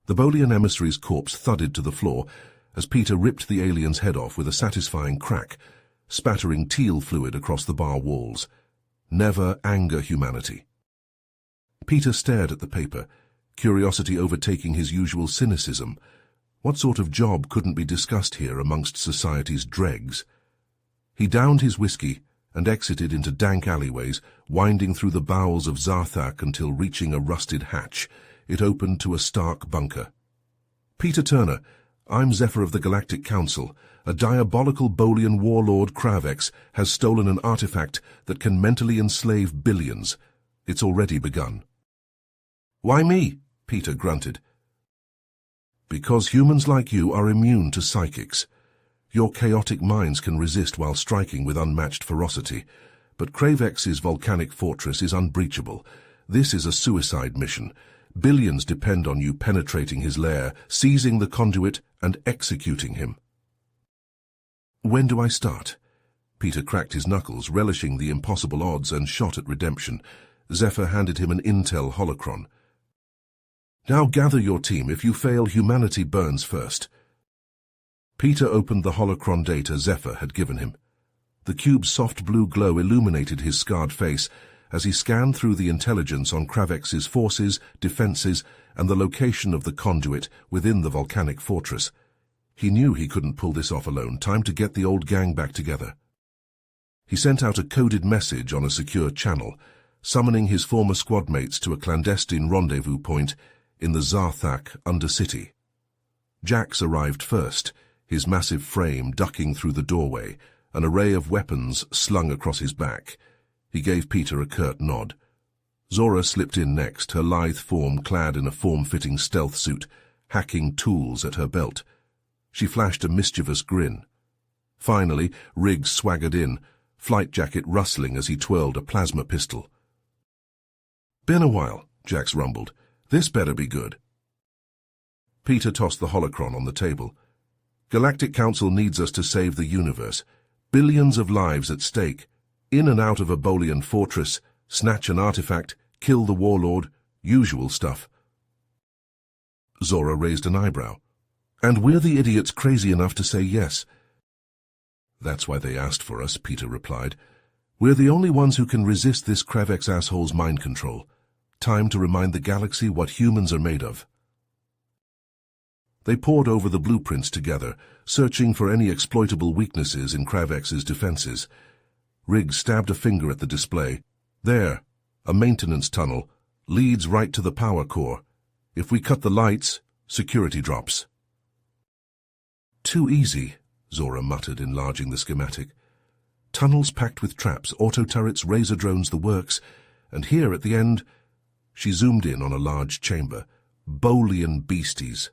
The Bolian emissary's corpse thudded to the floor as Peter ripped the alien's head off with a satisfying crack, spattering teal fluid across the bar walls. Never anger humanity. Peter stared at the paper, curiosity overtaking his usual cynicism. What sort of job couldn't be discussed here amongst society's dregs? He downed his whiskey and exited into dank alleyways, winding through the bowels of Zarthak until reaching a rusted hatch. It opened to a stark bunker. "Peter Turner, I'm Zephyr of the Galactic Council. A diabolical Bolian warlord, Kravex, has stolen an artifact that can mentally enslave billions. It's already begun." "Why me?" Peter grunted. "Because humans like you are immune to psychics. Your chaotic minds can resist while striking with unmatched ferocity. But Kravex's volcanic fortress is unbreachable. This is a suicide mission. Billions depend on you penetrating his lair, seizing the conduit, and executing him." "When do I start?" Peter cracked his knuckles, relishing the impossible odds, and shot at redemption. Zephyr handed him an intel holocron. "Now gather your team. If you fail, humanity burns first." Peter opened the holocron data Zephyr had given him. The cube's soft blue glow illuminated his scarred face as he scanned through the intelligence on Kravex's forces, defenses, and the location of the conduit within the volcanic fortress. He knew he couldn't pull this off alone. Time to get the old gang back together. He sent out a coded message on a secure channel, summoning his former squadmates to a clandestine rendezvous point in the Zarthak Undercity. Jax arrived first, his massive frame ducking through the doorway, an array of weapons slung across his back. He gave Peter a curt nod. Zora slipped in next, her lithe form clad in a form-fitting stealth suit, hacking tools at her belt. She flashed a mischievous grin. Finally, Riggs swaggered in, flight jacket rustling as he twirled a plasma pistol. "Been a while," Jax rumbled. "This better be good." Peter tossed the holocron on the table. "Galactic Council needs us to save the universe. Billions of lives at stake. In and out of a Bolian fortress, snatch an artifact, kill the warlord, usual stuff." Zora raised an eyebrow. "And we're the idiots crazy enough to say yes." "That's why they asked for us," Peter replied. "We're the only ones who can resist this Kravex asshole's mind control. Time to remind the galaxy what humans are made of." They pored over the blueprints together, searching for any exploitable weaknesses in Kravex's defenses. Riggs stabbed a finger at the display. "There, a maintenance tunnel, leads right to the power core. If we cut the lights, security drops." "Too easy," Zora muttered, enlarging the schematic. "Tunnels packed with traps, auto-turrets, razor drones, the works. And here at the end..." She zoomed in on a large chamber. "Bolian beasties.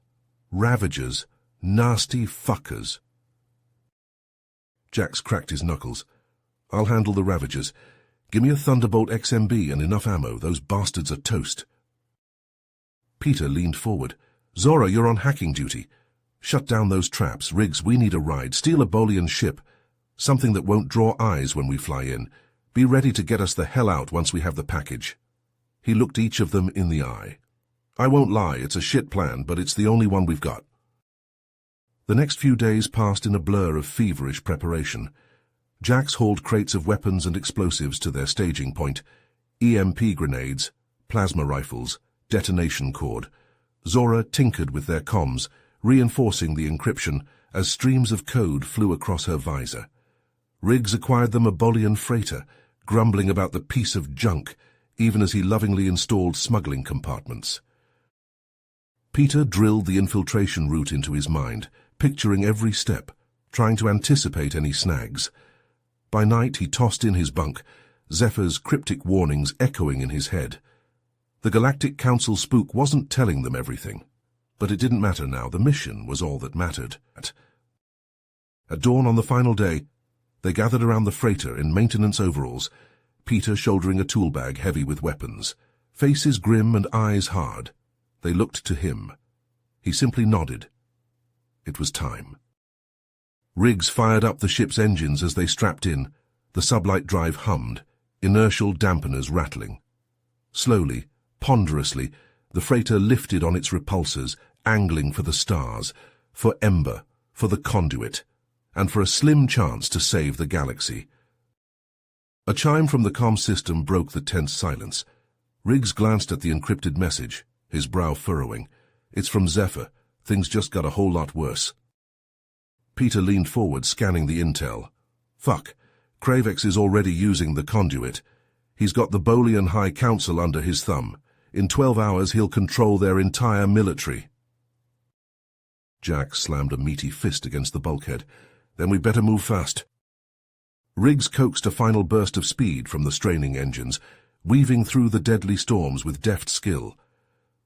Ravagers. Nasty fuckers." Jax cracked his knuckles. "I'll handle the Ravagers. Give me a Thunderbolt XMB and enough ammo. Those bastards are toast." Peter leaned forward. "Zora, you're on hacking duty. Shut down those traps. Riggs, we need a ride. Steal a Bolian ship. Something that won't draw eyes when we fly in. Be ready to get us the hell out once we have the package." He looked each of them in the eye. "I won't lie, it's a shit plan, but it's the only one we've got." The next few days passed in a blur of feverish preparation. Jax hauled crates of weapons and explosives to their staging point. EMP grenades, plasma rifles, detonation cord. Zora tinkered with their comms, reinforcing the encryption as streams of code flew across her visor. Riggs acquired them a Bolian freighter, grumbling about the piece of junk, even as he lovingly installed smuggling compartments. Peter drilled the infiltration route into his mind, picturing every step, trying to anticipate any snags. By night he tossed in his bunk, Zephyr's cryptic warnings echoing in his head. The Galactic Council spook wasn't telling them everything, but it didn't matter now. The mission was all that mattered. At dawn on the final day, they gathered around the freighter in maintenance overalls, Peter shouldering a tool bag heavy with weapons. Faces grim and eyes hard. They looked to him. He simply nodded. It was time. Riggs fired up the ship's engines as they strapped in. The sublight drive hummed, inertial dampeners rattling. Slowly, ponderously, the freighter lifted on its repulsors, angling for the stars, for Ember, for the conduit, and for a slim chance to save the galaxy. A chime from the comm system broke the tense silence. Riggs glanced at the encrypted message, his brow furrowing. It's from Zephyr. Things just got a whole lot worse. Peter leaned forward, scanning the intel. Fuck. Kravex is already using the conduit. He's got the Bolian High Council under his thumb. In 12 hours he'll control their entire military. Jack slammed a meaty fist against the bulkhead. Then we better move fast. Riggs coaxed a final burst of speed from the straining engines, weaving through the deadly storms with deft skill.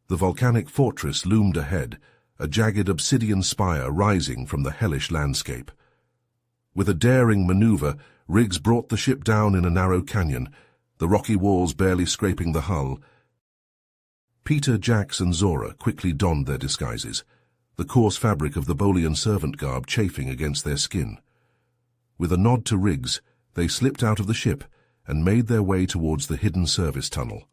The volcanic fortress loomed ahead, a jagged obsidian spire rising from the hellish landscape. With a daring maneuver, Riggs brought the ship down in a narrow canyon, the rocky walls barely scraping the hull. Peter, Jax, and Zora quickly donned their disguises, the coarse fabric of the Bolian servant garb chafing against their skin. With a nod to Riggs, they slipped out of the ship and made their way towards the hidden service tunnel.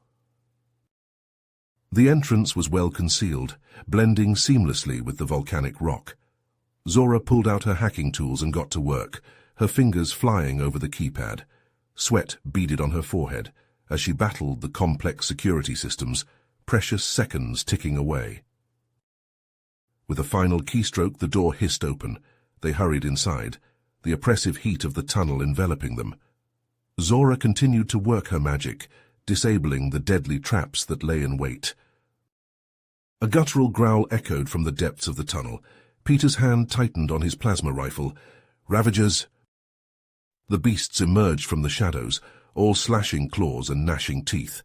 The entrance was well concealed, blending seamlessly with the volcanic rock. Zora pulled out her hacking tools and got to work, her fingers flying over the keypad. Sweat beaded on her forehead as she battled the complex security systems, precious seconds ticking away. With a final keystroke, the door hissed open. They hurried inside, the oppressive heat of the tunnel enveloping them. Zora continued to work her magic, disabling the deadly traps that lay in wait. A guttural growl echoed from the depths of the tunnel. Peter's hand tightened on his plasma rifle. Ravagers! The beasts emerged from the shadows, all slashing claws and gnashing teeth.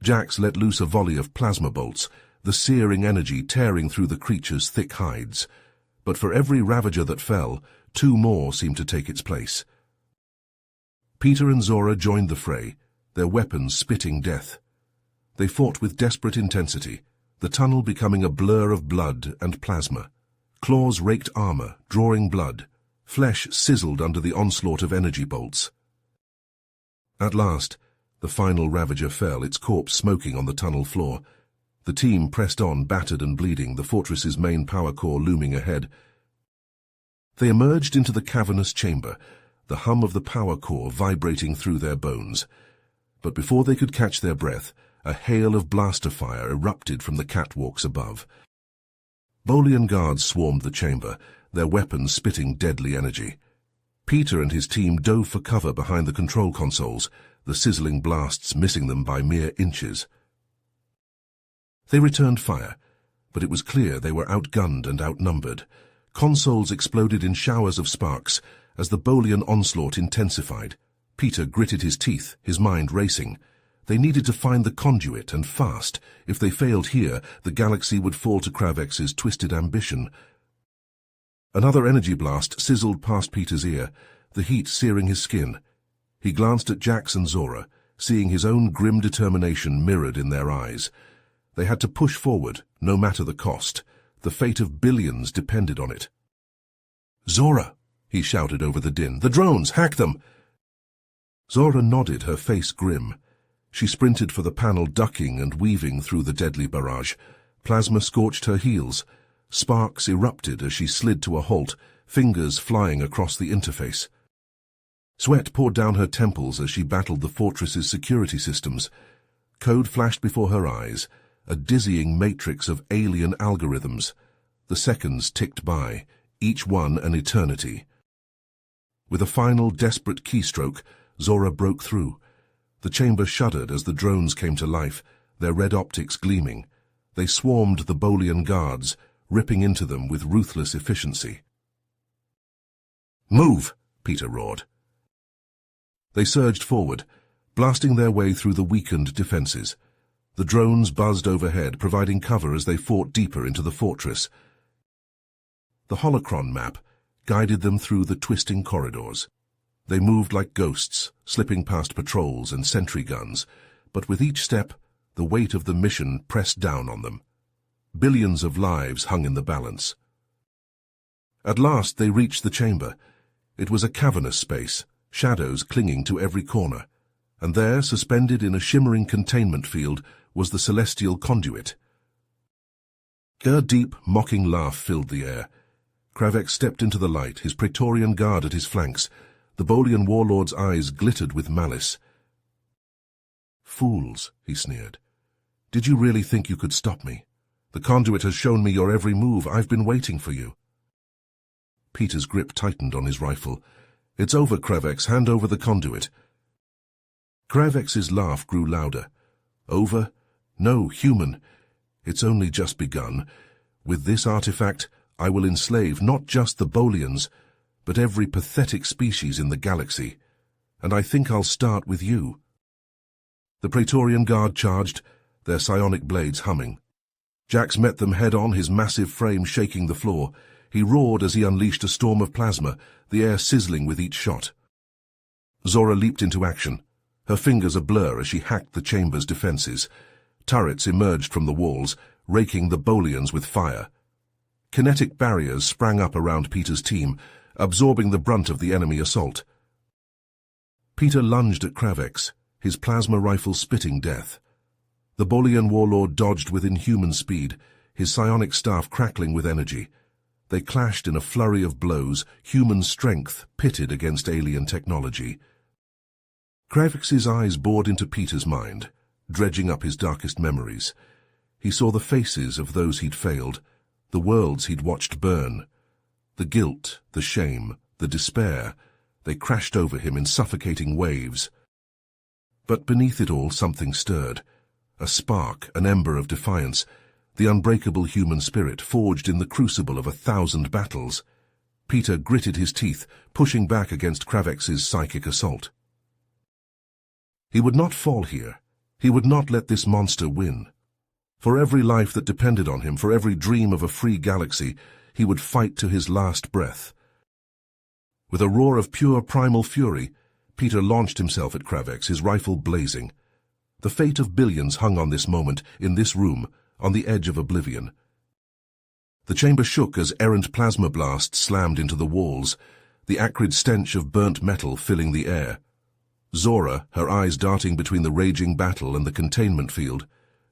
Jax let loose a volley of plasma bolts, the searing energy tearing through the creature's thick hides. But for every Ravager that fell, 2 more seemed to take its place. Peter and Zora joined the fray, their weapons spitting death. They fought with desperate intensity, the tunnel becoming a blur of blood and plasma. Claws raked armor, drawing blood. Flesh sizzled under the onslaught of energy bolts. At last, the final Ravager fell, its corpse smoking on the tunnel floor. The team pressed on, battered and bleeding, the fortress's main power core looming ahead. They emerged into the cavernous chamber, the hum of the power core vibrating through their bones. But before they could catch their breath, a hail of blaster fire erupted from the catwalks above. Bolian guards swarmed the chamber, their weapons spitting deadly energy. Peter and his team dove for cover behind the control consoles, the sizzling blasts missing them by mere inches. They returned fire, but it was clear they were outgunned and outnumbered. Consoles exploded in showers of sparks as the Bolian onslaught intensified. Peter gritted his teeth, his mind racing. They needed to find the conduit, and fast. If they failed here, the galaxy would fall to Kravex's twisted ambition. Another energy blast sizzled past Peter's ear, the heat searing his skin. He glanced at Jax and Zora, seeing his own grim determination mirrored in their eyes. They had to push forward, no matter the cost. The fate of billions depended on it. "Zora!" he shouted over the din. "The drones! Hack them!" Zora nodded, her face grim. She sprinted for the panel, ducking and weaving through the deadly barrage. Plasma scorched her heels. Sparks erupted as she slid to a halt, fingers flying across the interface. Sweat poured down her temples as she battled the fortress's security systems. Code flashed before her eyes, a dizzying matrix of alien algorithms. The seconds ticked by, each one an eternity. With a final desperate keystroke, Zora broke through. The chamber shuddered as the drones came to life, their red optics gleaming. They swarmed the Bolian guards, ripping into them with ruthless efficiency. "Move!" Peter roared. They surged forward, blasting their way through the weakened defenses. The drones buzzed overhead, providing cover as they fought deeper into the fortress. The holocron map guided them through the twisting corridors. They moved like ghosts, slipping past patrols and sentry guns, but with each step, the weight of the mission pressed down on them. Billions of lives hung in the balance. At last they reached the chamber. It was a cavernous space, shadows clinging to every corner, and there, suspended in a shimmering containment field, was the celestial conduit. A deep, mocking laugh filled the air. Kravex stepped into the light, his Praetorian guard at his flanks. The Bolian warlord's eyes glittered with malice. "Fools," he sneered. "Did you really think you could stop me? The conduit has shown me your every move. I've been waiting for you." Peter's grip tightened on his rifle. "It's over, Kravex. Hand over the conduit." Kravex's laugh grew louder. "Over? No, human. It's only just begun. With this artifact, I will enslave not just the Bolians, but every pathetic species in the galaxy. And I think I'll start with you." The Praetorian Guard charged, their psionic blades humming. Jax met them head-on, his massive frame shaking the floor. He roared as he unleashed a storm of plasma, the air sizzling with each shot. Zora leaped into action, her fingers a blur as she hacked the chamber's defenses. Turrets emerged from the walls, raking the Bolians with fire. Kinetic barriers sprang up around Peter's team, absorbing the brunt of the enemy assault. Peter lunged at Kravex, his plasma rifle spitting death. The Bolian warlord dodged with inhuman speed, his psionic staff crackling with energy. They clashed in a flurry of blows, human strength pitted against alien technology. Kravex's eyes bored into Peter's mind, dredging up his darkest memories. He saw the faces of those he'd failed, the worlds he'd watched burn. The guilt, the shame, the despair, they crashed over him in suffocating waves. But beneath it all something stirred. A spark, an ember of defiance, the unbreakable human spirit forged in the crucible of 1,000 battles. Peter gritted his teeth, pushing back against Kravex's psychic assault. He would not fall here. He would not let this monster win. For every life that depended on him, for every dream of a free galaxy, he would fight to his last breath. With a roar of pure primal fury, Peter launched himself at Kravex, his rifle blazing. The fate of billions hung on this moment, in this room, on the edge of oblivion. The chamber shook as errant plasma blasts slammed into the walls, the acrid stench of burnt metal filling the air. Zora, her eyes darting between the raging battle and the containment field,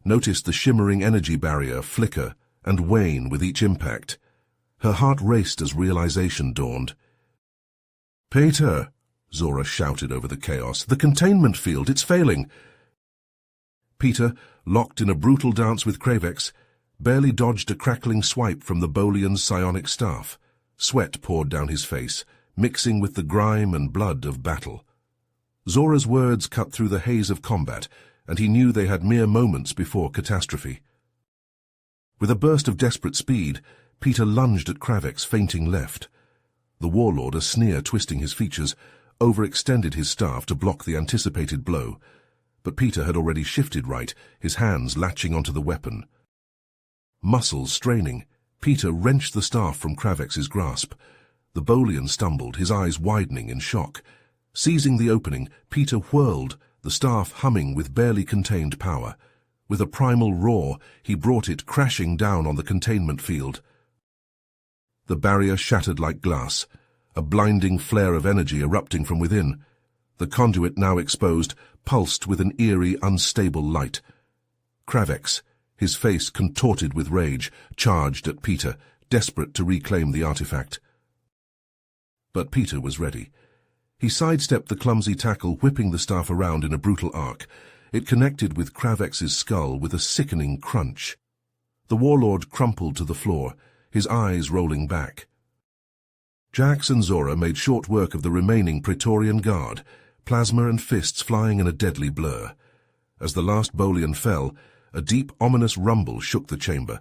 noticed the shimmering energy barrier flicker and wane with each impact. Her heart raced as realization dawned. "Peter," Zora shouted over the chaos, "the containment field, it's failing." Peter, locked in a brutal dance with Kravex, barely dodged a crackling swipe from the Bolian's psionic staff. Sweat poured down his face, mixing with the grime and blood of battle. Zora's words cut through the haze of combat, and he knew they had mere moments before catastrophe. With a burst of desperate speed, Peter lunged at Kravex, feinting left. The warlord, a sneer twisting his features, overextended his staff to block the anticipated blow. But Peter had already shifted right, his hands latching onto the weapon. Muscles straining, Peter wrenched the staff from Kravex's grasp. The Bolian stumbled, his eyes widening in shock. Seizing the opening, Peter whirled, the staff humming with barely contained power. With a primal roar, he brought it crashing down on the containment field. The barrier shattered like glass, a blinding flare of energy erupting from within. The conduit, now exposed, pulsed with an eerie, unstable light. Kravex, his face contorted with rage, charged at Peter, desperate to reclaim the artifact. But Peter was ready. He sidestepped the clumsy tackle, whipping the staff around in a brutal arc. It connected with Kravex's skull with a sickening crunch. The warlord crumpled to the floor, his eyes rolling back. Jax and Zora made short work of the remaining Praetorian Guard, plasma and fists flying in a deadly blur. As the last Bolian fell, a deep, ominous rumble shook the chamber.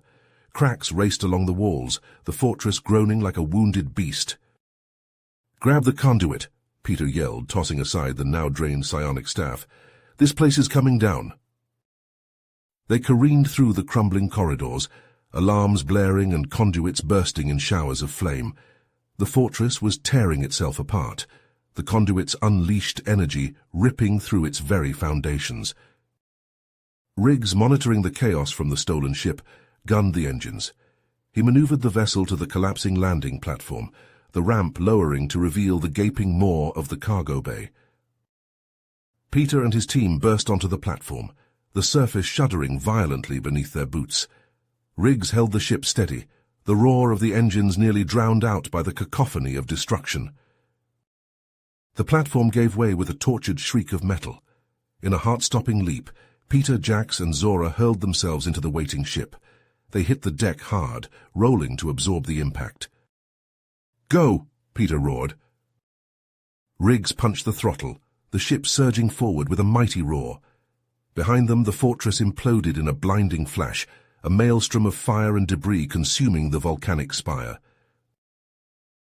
Cracks raced along the walls, the fortress groaning like a wounded beast. "Grab the conduit," Peter yelled, tossing aside the now-drained psionic staff. "This place is coming down." They careened through the crumbling corridors, alarms blaring and conduits bursting in showers of flame. The fortress was tearing itself apart, the conduit's unleashed energy ripping through its very foundations. Riggs, monitoring the chaos from the stolen ship, gunned the engines. He maneuvered the vessel to the collapsing landing platform, the ramp lowering to reveal the gaping maw of the cargo bay. Peter and his team burst onto the platform, the surface shuddering violently beneath their boots. Riggs held the ship steady, the roar of the engines nearly drowned out by the cacophony of destruction. The platform gave way with a tortured shriek of metal. In a heart-stopping leap, Peter, Jax, and Zora hurled themselves into the waiting ship. They hit the deck hard, rolling to absorb the impact. "Go!" Peter roared. Riggs punched the throttle, the ship surging forward with a mighty roar. Behind them, the fortress imploded in a blinding flash, a maelstrom of fire and debris consuming the volcanic spire.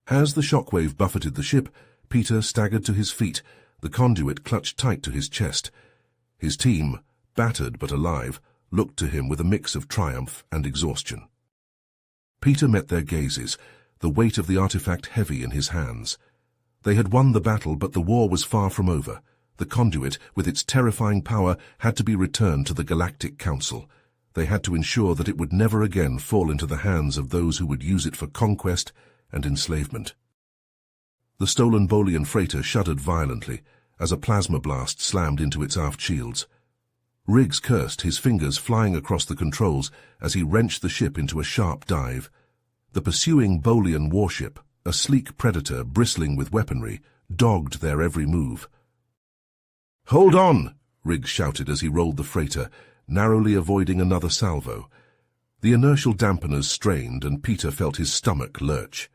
As the shockwave buffeted the ship, Peter staggered to his feet, the conduit clutched tight to his chest. His team, battered but alive, looked to him with a mix of triumph and exhaustion. Peter met their gazes, the weight of the artifact heavy in his hands. They had won the battle, but the war was far from over. The conduit, with its terrifying power, had to be returned to the Galactic Council. They had to ensure that it would never again fall into the hands of those who would use it for conquest and enslavement. The stolen Bolian freighter shuddered violently as a plasma blast slammed into its aft shields. Riggs cursed, his fingers flying across the controls as he wrenched the ship into a sharp dive. The pursuing Bolian warship, a sleek predator bristling with weaponry, dogged their every move. "Hold on!" Riggs shouted as he rolled the freighter, narrowly avoiding another salvo. The inertial dampeners strained, and Peter felt his stomach lurch.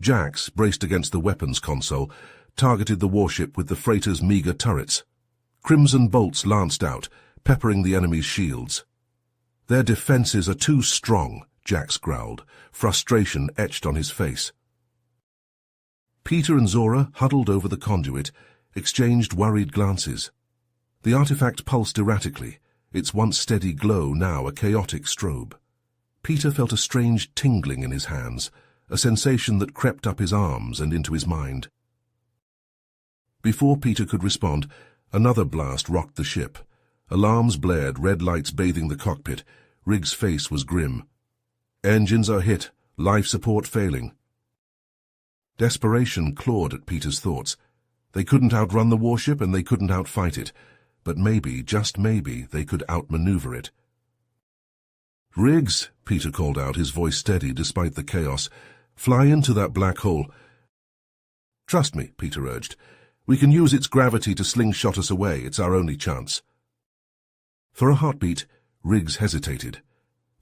Jax, braced against the weapons console, targeted the warship with the freighter's meager turrets. Crimson bolts lanced out, peppering the enemy's shields. "Their defenses are too strong," Jax growled, frustration etched on his face. Peter and Zora, huddled over the conduit, exchanged worried glances. The artifact pulsed erratically, its once steady glow now a chaotic strobe. Peter felt a strange tingling in his hands, a sensation that crept up his arms and into his mind. Before Peter could respond, another blast rocked the ship. Alarms blared, red lights bathing the cockpit. Riggs' face was grim. "Engines are hit, life support failing." Desperation clawed at Peter's thoughts. They couldn't outrun the warship and they couldn't outfight it, but maybe, just maybe, they could outmaneuver it. "Riggs," Peter called out, his voice steady despite the chaos, "fly into that black hole." "Trust me," Peter urged. "We can use its gravity to slingshot us away. It's our only chance." For a heartbeat, Riggs hesitated.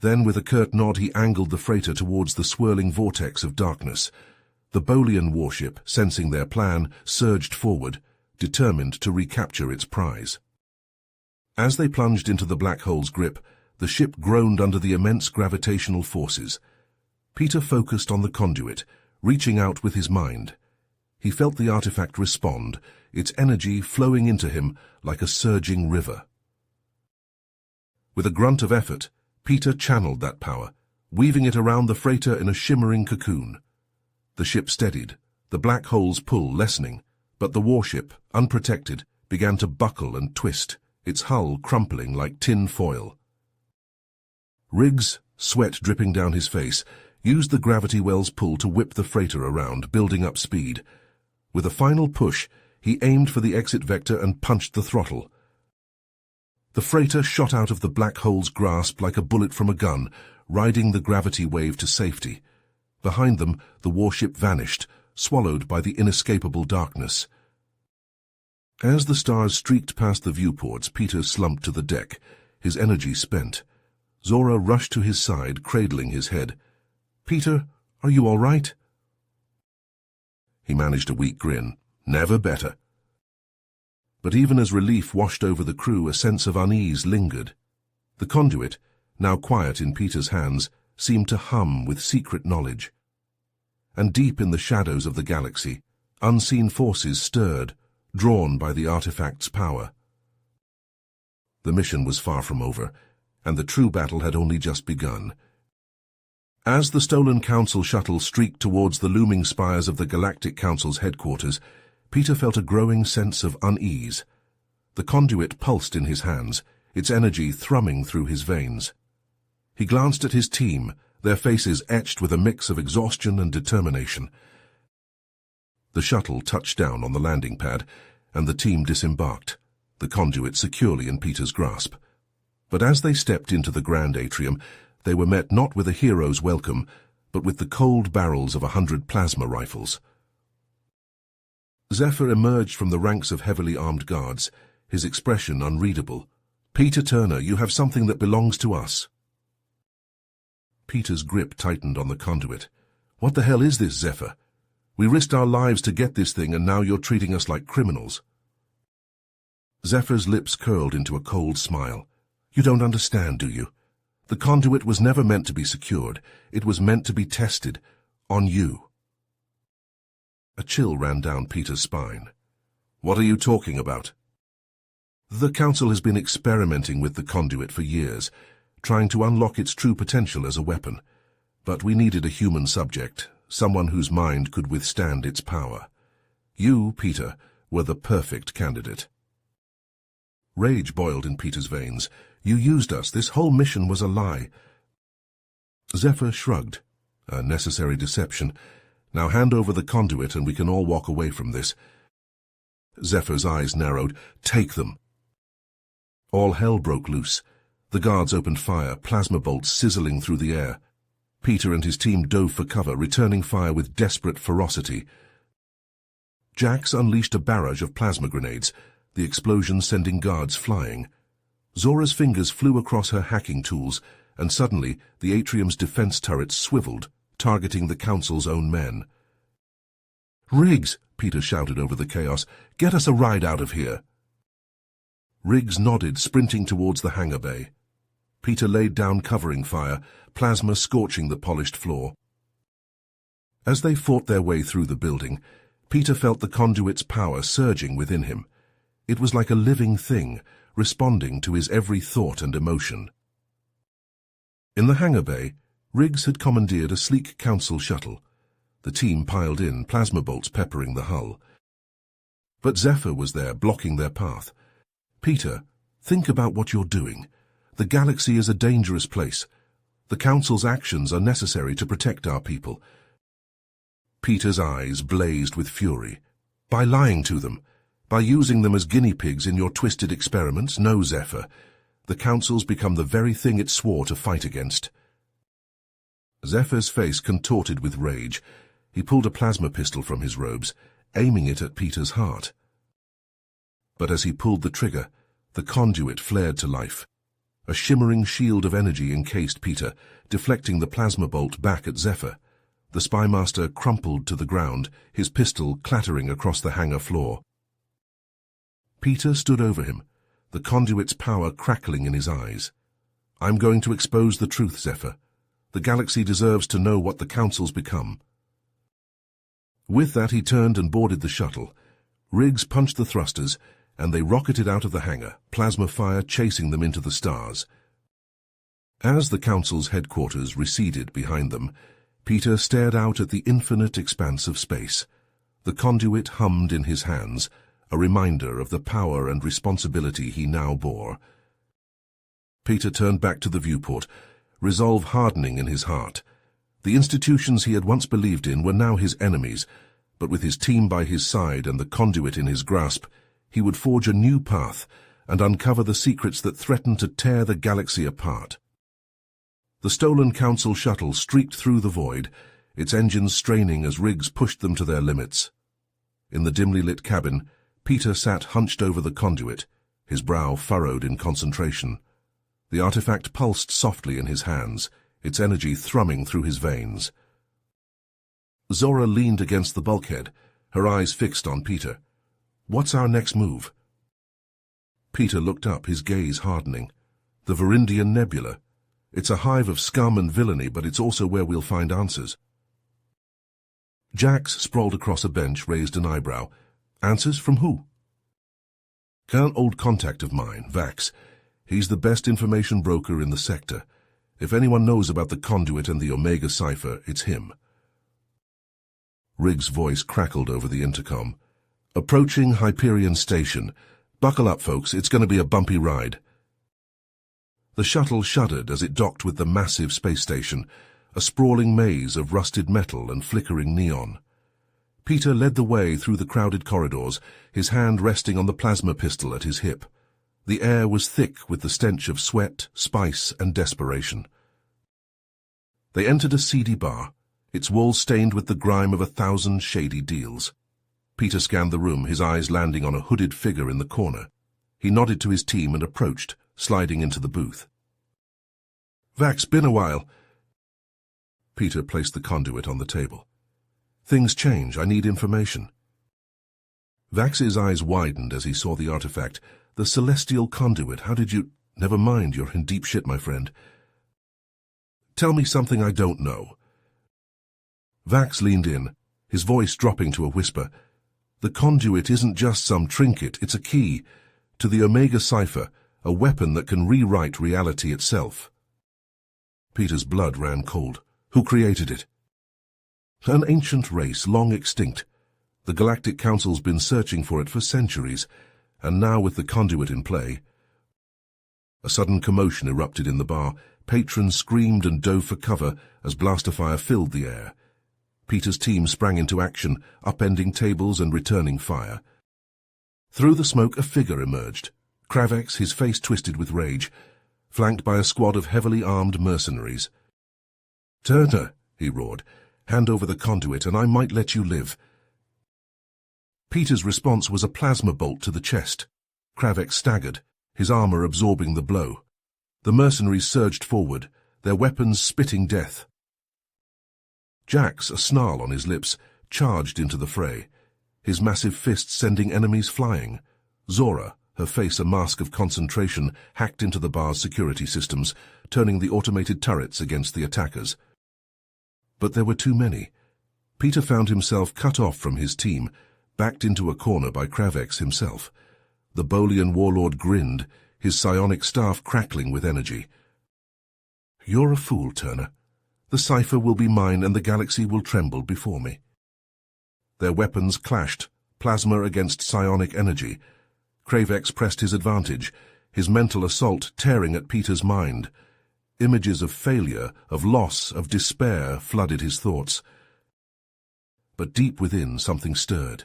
Then, with a curt nod, he angled the freighter towards the swirling vortex of darkness. The Bolian warship, sensing their plan, surged forward, determined to recapture its prize. As they plunged into the black hole's grip, the ship groaned under the immense gravitational forces. Peter focused on the conduit, reaching out with his mind. He felt the artifact respond, its energy flowing into him like a surging river. With a grunt of effort, Peter channeled that power, weaving it around the freighter in a shimmering cocoon. The ship steadied, the black hole's pull lessening, but the warship, unprotected, began to buckle and twist, its hull crumpling like tin foil. Riggs, sweat dripping down his face, used the gravity well's pull to whip the freighter around, building up speed. With a final push, he aimed for the exit vector and punched the throttle. The freighter shot out of the black hole's grasp like a bullet from a gun, riding the gravity wave to safety. Behind them, the warship vanished, swallowed by the inescapable darkness. As the stars streaked past the viewports, Peter slumped to the deck, his energy spent. Zora rushed to his side, cradling his head. "Peter, are you all right?" He managed a weak grin. "Never better." But even as relief washed over the crew, a sense of unease lingered. The conduit, now quiet in Peter's hands, seemed to hum with secret knowledge. And deep in the shadows of the galaxy, unseen forces stirred, drawn by the artifact's power. The mission was far from over, and the true battle had only just begun. As the stolen Council shuttle streaked towards the looming spires of the Galactic Council's headquarters, Peter felt a growing sense of unease. The conduit pulsed in his hands, its energy thrumming through his veins. He glanced at his team, their faces etched with a mix of exhaustion and determination. The shuttle touched down on the landing pad, and the team disembarked, the conduit securely in Peter's grasp. But as they stepped into the grand atrium, They were met not with a hero's welcome, but with the cold barrels of 100 plasma rifles. Zephyr emerged from the ranks of heavily armed guards, his expression unreadable. "Peter Turner, you have something that belongs to us." Peter's grip tightened on the conduit. "What the hell is this, Zephyr? We risked our lives to get this thing, and now you're treating us like criminals." Zephyr's lips curled into a cold smile. "You don't understand, do you? The conduit was never meant to be secured. It was meant to be tested. On you." A chill ran down Peter's spine. "What are you talking about?" "The Council has been experimenting with the conduit for years, trying to unlock its true potential as a weapon. But we needed a human subject, someone whose mind could withstand its power. You, Peter, were the perfect candidate." Rage boiled in Peter's veins. "You used us. This whole mission was a lie." Zephyr shrugged. "A necessary deception. Now hand over the conduit and we can all walk away from this." Zephyr's eyes narrowed. "Take them." All hell broke loose. The guards opened fire, plasma bolts sizzling through the air. Peter and his team dove for cover, returning fire with desperate ferocity. Jax unleashed a barrage of plasma grenades, the explosion sending guards flying. Zora's fingers flew across her hacking tools, and suddenly the atrium's defense turrets swiveled, targeting the Council's own men. "Riggs!" Peter shouted over the chaos. "Get us a ride out of here!" Riggs nodded, sprinting towards the hangar bay. Peter laid down covering fire, plasma scorching the polished floor. As they fought their way through the building, Peter felt the conduit's power surging within him. It was like a living thing, responding to his every thought and emotion. In the hangar bay, Riggs had commandeered a sleek Council shuttle. The team piled in, plasma bolts peppering the hull. But Zephyr was there, blocking their path. "Peter, think about what you're doing. The galaxy is a dangerous place. The Council's actions are necessary to protect our people." Peter's eyes blazed with fury. "By lying to them, by using them as guinea pigs in your twisted experiments? No, Zephyr. The Council's become the very thing it swore to fight against." Zephyr's face contorted with rage. He pulled a plasma pistol from his robes, aiming it at Peter's heart. But as he pulled the trigger, the conduit flared to life. A shimmering shield of energy encased Peter, deflecting the plasma bolt back at Zephyr. The spymaster crumpled to the ground, his pistol clattering across the hangar floor. Peter stood over him, the conduit's power crackling in his eyes. "I'm going to expose the truth, Zephyr. The galaxy deserves to know what the Council's become." With that, he turned and boarded the shuttle. Riggs punched the thrusters, and they rocketed out of the hangar, plasma fire chasing them into the stars. As the Council's headquarters receded behind them, Peter stared out at the infinite expanse of space. The conduit hummed in his hands, a reminder of the power and responsibility he now bore. Peter turned back to the viewport, resolve hardening in his heart. The institutions he had once believed in were now his enemies, but with his team by his side and the conduit in his grasp, he would forge a new path and uncover the secrets that threatened to tear the galaxy apart. The stolen Council shuttle streaked through the void, its engines straining as Riggs pushed them to their limits. In the dimly lit cabin, Peter sat hunched over the conduit, his brow furrowed in concentration. The artifact pulsed softly in his hands, its energy thrumming through his veins. Zora leaned against the bulkhead, her eyes fixed on Peter. "What's our next move?" Peter looked up, his gaze hardening. "The Verindian Nebula. It's a hive of scum and villainy, but it's also where we'll find answers." Jax, sprawled across a bench, raised an eyebrow. "Answers from who?" "An old contact of mine, Vax. He's the best information broker in the sector. If anyone knows about the conduit and the Omega cipher, it's him." Riggs' voice crackled over the intercom. "Approaching Hyperion Station. Buckle up, folks, it's going to be a bumpy ride." The shuttle shuddered as it docked with the massive space station, a sprawling maze of rusted metal and flickering neon. Peter led the way through the crowded corridors, his hand resting on the plasma pistol at his hip. The air was thick with the stench of sweat, spice, and desperation. They entered a seedy bar, its walls stained with the grime of 1,000 shady deals. Peter scanned the room, his eyes landing on a hooded figure in the corner. He nodded to his team and approached, sliding into the booth. "Vax, been a while." Peter placed the conduit on the table. "Things change. I need information." Vax's eyes widened as he saw the artifact. "The celestial conduit. How did you—" "Never mind, you're in deep shit, my friend. Tell me something I don't know." Vax leaned in, his voice dropping to a whisper. "The conduit isn't just some trinket, it's a key to the Omega cipher, a weapon that can rewrite reality itself." Peter's blood ran cold. "Who created it?" "An ancient race, long extinct. The Galactic Council's been searching for it for centuries, and now with the conduit in play—" A sudden commotion erupted in the bar. Patrons screamed and dove for cover as blaster fire filled the air. Peter's team sprang into action, upending tables and returning fire. Through the smoke, a figure emerged. Kravex, his face twisted with rage, flanked by a squad of heavily armed mercenaries. "Turner," he roared, "hand over the conduit and I might let you live." Peter's response was a plasma bolt to the chest. Kravex staggered, his armor absorbing the blow. The mercenaries surged forward, their weapons spitting death. Jax, a snarl on his lips, charged into the fray, his massive fists sending enemies flying. Zora, her face a mask of concentration, hacked into the bar's security systems, turning the automated turrets against the attackers. But there were too many. Peter found himself cut off from his team, backed into a corner by Kravex himself. The Bolian warlord grinned, his psionic staff crackling with energy. "You're a fool, Turner. The cipher will be mine and the galaxy will tremble before me." Their weapons clashed, plasma against psionic energy. Kravex pressed his advantage, his mental assault tearing at Peter's mind. Images of failure, of loss, of despair flooded his thoughts. But deep within something stirred.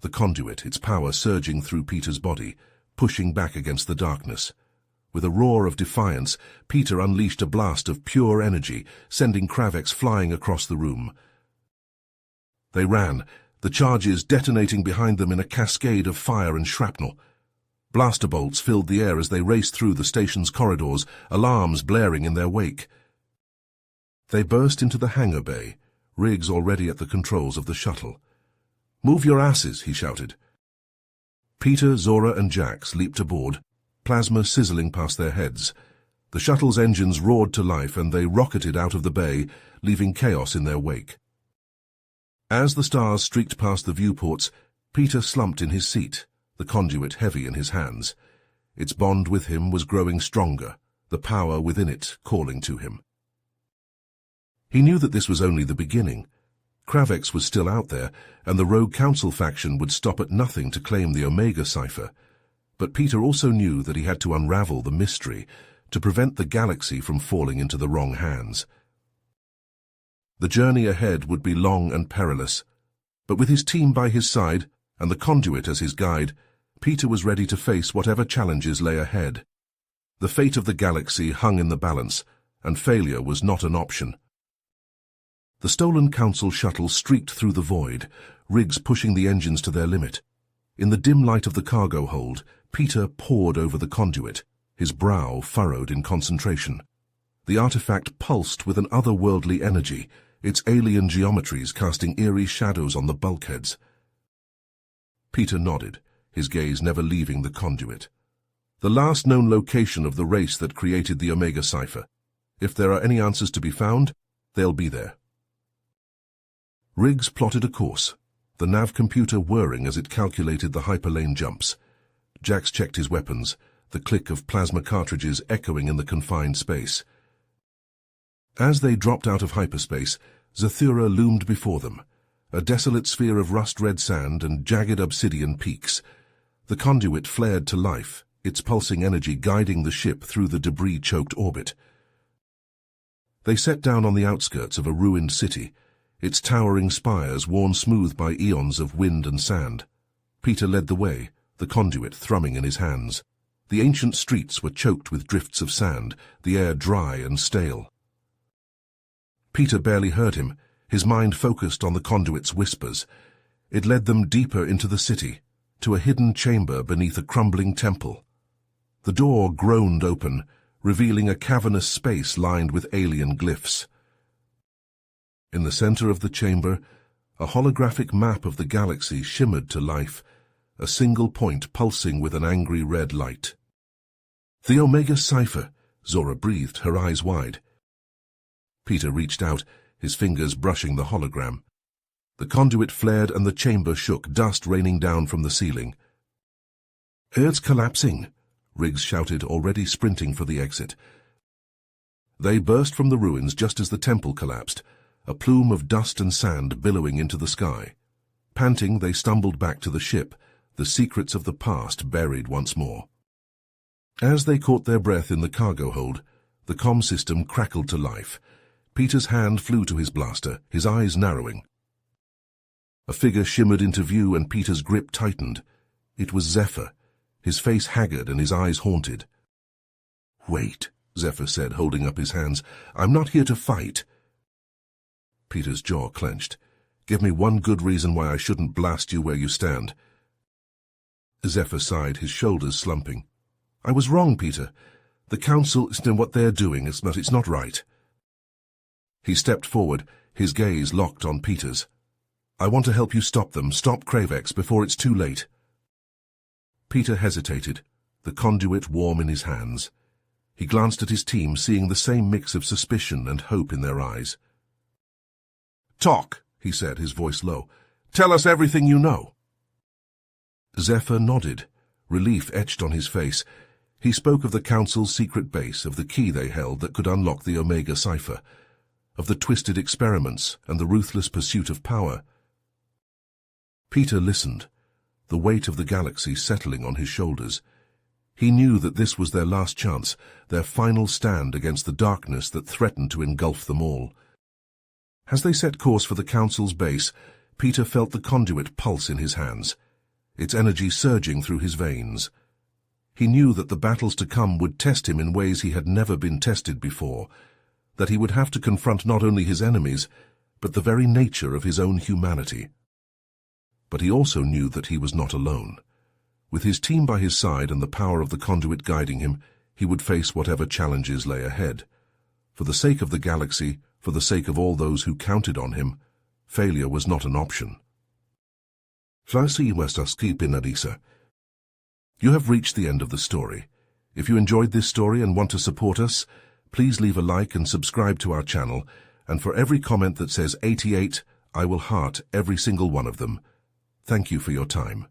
The conduit, its power surging through Peter's body, pushing back against the darkness. With a roar of defiance, Peter unleashed a blast of pure energy, sending Kravex flying across the room. They ran, the charges detonating behind them in a cascade of fire and shrapnel. Blaster bolts filled the air as they raced through the station's corridors, alarms blaring in their wake. They burst into the hangar bay, Riggs already at the controls of the shuttle. "Move your asses," he shouted. Peter, Zora, and Jax leaped aboard, plasma sizzling past their heads. The shuttle's engines roared to life and they rocketed out of the bay, leaving chaos in their wake. As the stars streaked past the viewports, Peter slumped in his seat, the conduit heavy in his hands. Its bond with him was growing stronger, the power within it calling to him. He knew that this was only the beginning. Kravex was still out there, and the Rogue Council faction would stop at nothing to claim the Omega cipher. But Peter also knew that he had to unravel the mystery, to prevent the galaxy from falling into the wrong hands. The journey ahead would be long and perilous, but with his team by his side, and the conduit as his guide, Peter was ready to face whatever challenges lay ahead. The fate of the galaxy hung in the balance, and failure was not an option. The stolen Council shuttle streaked through the void, Riggs pushing the engines to their limit. In the dim light of the cargo hold, Peter pored over the conduit, his brow furrowed in concentration. The artifact pulsed with an otherworldly energy, its alien geometries casting eerie shadows on the bulkheads. Peter nodded, his gaze never leaving the conduit. The last known location of the race that created the Omega cipher. If there are any answers to be found, they'll be there. Riggs plotted a course, the nav computer whirring as it calculated the hyperlane jumps. Jax checked his weapons, the click of plasma cartridges echoing in the confined space. As they dropped out of hyperspace, Zathura loomed before them, a desolate sphere of rust-red sand and jagged obsidian peaks. The conduit flared to life, its pulsing energy guiding the ship through the debris-choked orbit. They set down on the outskirts of a ruined city, its towering spires worn smooth by eons of wind and sand. Peter led the way, the conduit thrumming in his hands. The ancient streets were choked with drifts of sand, the air dry and stale. Peter barely heard him, his mind focused on the conduit's whispers. It led them deeper into the city, to a hidden chamber beneath a crumbling temple. The door groaned open, revealing a cavernous space lined with alien glyphs. In the center of the chamber, a holographic map of the galaxy shimmered to life, a single point pulsing with an angry red light. "The Omega cipher," Zora breathed, her eyes wide. Peter reached out, his fingers brushing the hologram. The conduit flared and the chamber shook, dust raining down from the ceiling. "It's collapsing," Riggs shouted, already sprinting for the exit. They burst from the ruins just as the temple collapsed, a plume of dust and sand billowing into the sky. Panting, they stumbled back to the ship, the secrets of the past buried once more. As they caught their breath in the cargo hold, the comm system crackled to life. Peter's hand flew to his blaster, his eyes narrowing. A figure shimmered into view and Peter's grip tightened. It was Zephyr, his face haggard and his eyes haunted. "Wait," Zephyr said, holding up his hands. "I'm not here to fight." Peter's jaw clenched. "Give me one good reason why I shouldn't blast you where you stand." Zephyr sighed, his shoulders slumping. "I was wrong, Peter. The Council isn't what they're doing, it's not right." He stepped forward, his gaze locked on Peter's. "I want to help you stop them, stop Kravex before it's too late." Peter hesitated, the conduit warm in his hands. He glanced at his team, seeing the same mix of suspicion and hope in their eyes. "Talk," he said, his voice low. "Tell us everything you know." Zephyr nodded, relief etched on his face. He spoke of the Council's secret base, of the key they held that could unlock the Omega cipher, of the twisted experiments and the ruthless pursuit of power. Peter listened, the weight of the galaxy settling on his shoulders. He knew that this was their last chance, their final stand against the darkness that threatened to engulf them all. As they set course for the Council's base, Peter felt the conduit pulse in his hands, its energy surging through his veins. He knew that the battles to come would test him in ways he had never been tested before, that he would have to confront not only his enemies, but the very nature of his own humanity. But he also knew that he was not alone. With his team by his side and the power of the conduit guiding him, he would face whatever challenges lay ahead. For the sake of the galaxy, for the sake of all those who counted on him, failure was not an option. You have reached the end of the story. If you enjoyed this story and want to support us, please leave a like and subscribe to our channel, and for every comment that says 88, I will heart every single one of them. Thank you for your time.